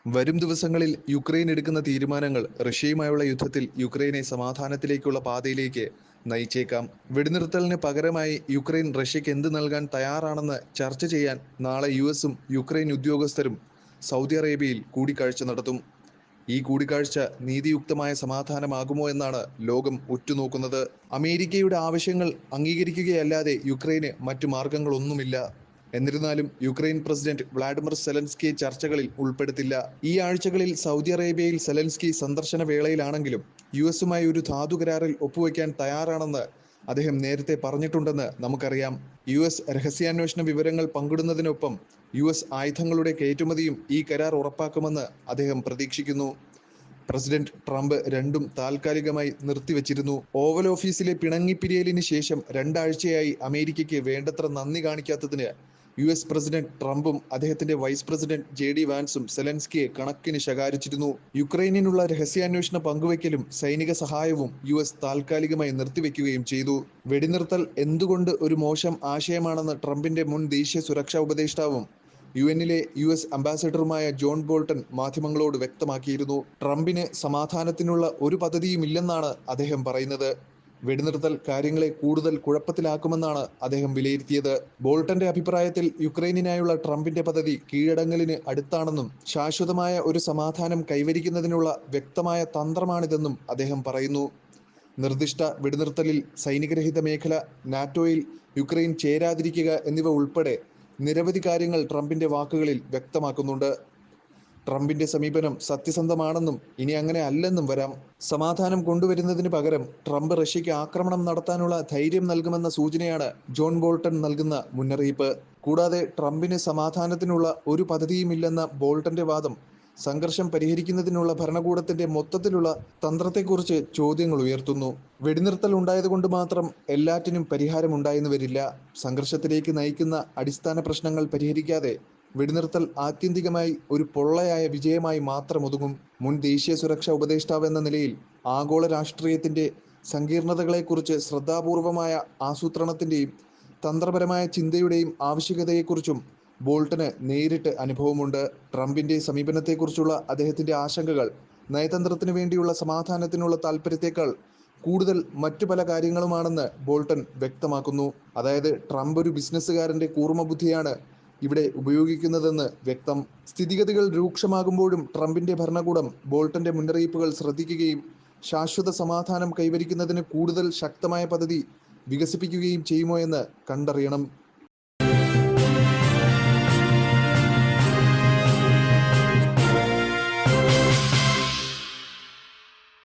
വരും ദിവസങ്ങളിൽ യുക്രൈൻ എടുക്കുന്ന തീരുമാനങ്ങൾ റഷ്യയുമായുള്ള യുദ്ധത്തിൽ യുക്രൈനെ സമാധാനത്തിലേക്കുള്ള പാതയിലേക്ക് നയിച്ചേക്കാം. വെടിനിർത്തലിന് പകരമായി യുക്രൈൻ റഷ്യയ്ക്ക് എന്ത് നൽകാൻ തയ്യാറാണെന്ന് ചർച്ച ചെയ്യാൻ നാളെ യുഎസും യുക്രൈൻ ഉദ്യോഗസ്ഥരും സൗദി അറേബ്യയിൽ കൂടിക്കാഴ്ച നടത്തും. ഈ കൂടിക്കാഴ്ച നീതിയുക്തമായ സമാധാനമാകുമോ എന്നാണ് ലോകം ഉറ്റുനോക്കുന്നത്. അമേരിക്കയുടെ ആവശ്യങ്ങൾ അംഗീകരിക്കുകയല്ലാതെ യുക്രൈന് മറ്റു മാർഗങ്ങളൊന്നുമില്ല. എന്നിരുന്നാലും യുക്രൈൻ പ്രസിഡന്റ് വ്ളാഡിമിർ സെലൻസ്കിയെ ചർച്ചകളിൽ ഉൾപ്പെടുത്തില്ല. ഈ ആഴ്ചകളിൽ സൗദി അറേബ്യയിൽ സെലൻസ്കി സന്ദർശന വേളയിലാണെങ്കിലും യുഎസുമായി ഒരു ധാതു കരാറിൽ ഒപ്പുവെക്കാൻ തയ്യാറാണെന്ന് അദ്ദേഹം നേരത്തെ പറഞ്ഞിട്ടുണ്ടെന്ന് നമുക്കറിയാം. യുഎസ് രഹസ്യാന്വേഷണ വിവരങ്ങൾ പങ്കിടുന്നതിനൊപ്പം യുഎസ് ആയുധങ്ങളുടെ കയറ്റുമതിയും ഈ കരാർ ഉറപ്പാക്കുമെന്ന് അദ്ദേഹം പ്രതീക്ഷിക്കുന്നു. പ്രസിഡന്റ് ട്രംപ് രണ്ടും താൽക്കാലികമായി നിർത്തിവച്ചിരുന്നു. ഓവൽ ഓഫീസിലെ പിണങ്ങിപ്പിരിയലിന് ശേഷം 2 ആഴ്ചയായി അമേരിക്കയ്ക്ക് വേണ്ടത്ര നന്ദി കാണിക്കാത്തതിന് യുഎസ് പ്രസിഡന്റ് ട്രംപും അദ്ദേഹത്തിന്റെ വൈസ് പ്രസിഡന്റ് ജെ.ഡി. വാൻസും സെലൻസ്കിയെ കണക്കിന് ശകാരിച്ചിരുന്നു. യുക്രൈനിനുള്ള രഹസ്യാന്വേഷണ പങ്കുവയ്ക്കലും സൈനിക സഹായവും യുഎസ് താൽക്കാലികമായി നിർത്തിവെക്കുകയും ചെയ്തു. വെടിനിർത്തൽ എന്തുകൊണ്ട് ഒരു മോശം ആശയമാണെന്ന് ട്രംപിന്റെ മുൻ ദേശീയ സുരക്ഷാ ഉപദേഷ്ടാവും യുഎന്നിലെ യുഎസ് അംബാസഡറുമായ ജോൺ ബോൾട്ടൺ മാധ്യമങ്ങളോട് വ്യക്തമാക്കിയിരുന്നു. ട്രംപിന് സമാധാനത്തിനുള്ള ഒരു പദ്ധതിയുമില്ലെന്നാണ് അദ്ദേഹം പറയുന്നത്. വെടിനിർത്തൽ കാര്യങ്ങളെ കൂടുതൽ കുഴപ്പത്തിലാക്കുമെന്നാണ് അദ്ദേഹം വിലയിരുത്തിയത്. ബോൾട്ടന്റെ അഭിപ്രായത്തിൽ യുക്രൈനിനായുള്ള ട്രംപിന്റെ പദ്ധതി കീഴടങ്ങലിന് അടുത്താണെന്നും ശാശ്വതമായ ഒരു സമാധാനം കൈവരിക്കുന്നതിനുള്ള വ്യക്തമായ തന്ത്രമാണിതെന്നും അദ്ദേഹം പറയുന്നു. നിർദ്ദിഷ്ട വെടിനിർത്തലിൽ സൈനികരഹിത മേഖല, നാറ്റോയിൽ യുക്രൈൻ ചേരാതിരിക്കുക എന്നിവ ഉൾപ്പെടെ നിരവധി കാര്യങ്ങൾ ട്രംപിന്റെ വാക്കുകളിൽ വ്യക്തമാക്കുന്നുണ്ട്. ട്രംപിന്റെ സമീപനം സത്യസന്ധമാണെന്നും ഇനി അങ്ങനെ അല്ലെന്നും വരാം. സമാധാനം കൊണ്ടുവരുന്നതിന് പകരം ട്രംപ് റഷ്യയ്ക്ക് ആക്രമണം നടത്താനുള്ള ധൈര്യം നൽകുമെന്ന സൂചനയാണ് ജോൺ ബോൾട്ടൺ നൽകുന്ന മുന്നറിയിപ്പ്. കൂടാതെ ട്രംപിന് സമാധാനത്തിനുള്ള ഒരു പദ്ധതിയുമില്ലെന്ന ബോൾട്ടന്റെ വാദം സംഘർഷം പരിഹരിക്കുന്നതിനുള്ള ഭരണകൂടത്തിന്റെ മൊത്തത്തിലുള്ള തന്ത്രത്തെക്കുറിച്ച് ചോദ്യങ്ങൾ ഉയർത്തുന്നു. വെടിനിർത്തൽ ഉണ്ടായതുകൊണ്ട് മാത്രം എല്ലാറ്റിനും പരിഹാരമുണ്ടായെന്ന് വരില്ല. സംഘർഷത്തിലേക്ക് നയിക്കുന്ന അടിസ്ഥാന പ്രശ്നങ്ങൾ പരിഹരിക്കാതെ വെടിനിർത്തൽ ആത്യന്തികമായി ഒരു പൊള്ളയായ വിജയമായി മാത്രം ഒതുങ്ങും. മുൻ ദേശീയ സുരക്ഷാ ഉപദേഷ്ടാവ് എന്ന നിലയിൽ ആഗോള രാഷ്ട്രീയത്തിന്റെ സങ്കീർണതകളെക്കുറിച്ച് ശ്രദ്ധാപൂർവമായ ആസൂത്രണത്തിന്റെയും തന്ത്രപരമായ ചിന്തയുടെയും ആവശ്യകതയെക്കുറിച്ചും ബോൾട്ടന് നേരിട്ട് അനുഭവമുണ്ട്. ട്രംപിന്റെ സമീപനത്തെക്കുറിച്ചുള്ള അദ്ദേഹത്തിന്റെ ആശങ്കകൾ നയതന്ത്രത്തിന് വേണ്ടിയുള്ള സമാധാനത്തിനുള്ള താല്പര്യത്തെക്കാൾ കൂടുതൽ മറ്റു പല കാര്യങ്ങളുമാണെന്ന് ബോൾട്ടൺ വ്യക്തമാക്കുന്നു. അതായത് ട്രംപ് ഒരു ബിസിനസ്സുകാരന്റെ കൂർമ്മബുദ്ധിയാണ് ഇവിടെ ഉപയോഗിക്കുന്നതെന്ന് വ്യക്തം. സ്ഥിതിഗതികൾ രൂക്ഷമാകുമ്പോഴും ട്രംപിന്റെ ഭരണകൂടം ബോൾട്ടന്റെ മുന്നറിയിപ്പുകൾ ശ്രദ്ധിക്കുകയും ശാശ്വത സമാധാനം കൈവരിക്കുന്നതിന് കൂടുതൽ ശക്തമായ പദ്ധതി വികസിപ്പിക്കുകയും ചെയ്യുമോ എന്ന് കണ്ടറിയണം.